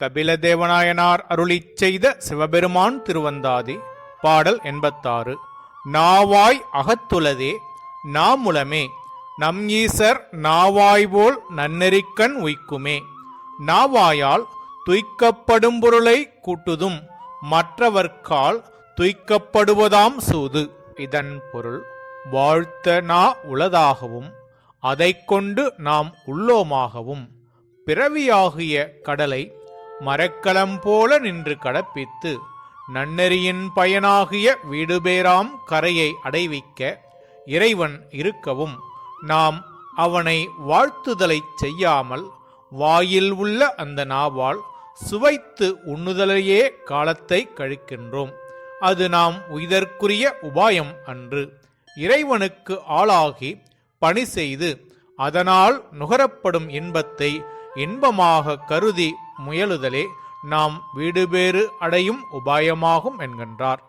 கபிலதேவநாயனார் அருளிச் செய்த சிவபெருமான் திருவந்தாதி. பாடல் 86. நாவாய் அகத்துளதே நாமுலமே நம் ஈசர் நாவாய்போல் நன்னெறிக்கண் உய்க்குமே. நாவாயால் துய்க்கப்படும் பொருளை கூட்டுதும் மற்றவர்க்கால் துய்க்கப்படுவதாம் சூது. இதன் பொருள், வாழ்த்த நா உளதாகவும் அதை கொண்டு நாம் உள்ளோமாகவும் பிறவியாகிய கடலை மரக்கலம் போல நின்று கடப்பித்து நன்னெறியின் பயனாகிய வீடுபேராம் கரையை அடைவிக்க இறைவன் இருக்கவும் நாம் அவனை வாழ்த்துதலைச் செய்யாமல் வாயில் உள்ள அந்த நாவால் சுவைத்து உண்ணுதலையே காலத்தை கழிக்கின்றோம். அது நாம் உய்தற்குரிய உபாயம் அன்று. இறைவனுக்கு ஆளாகி பணி செய்து அதனால் நுகரப்படும் இன்பத்தை இன்பமாக கருதி முயலுதலே நாம் வீடுபேறு அடையும் உபாயமாகும் என்கின்றார்.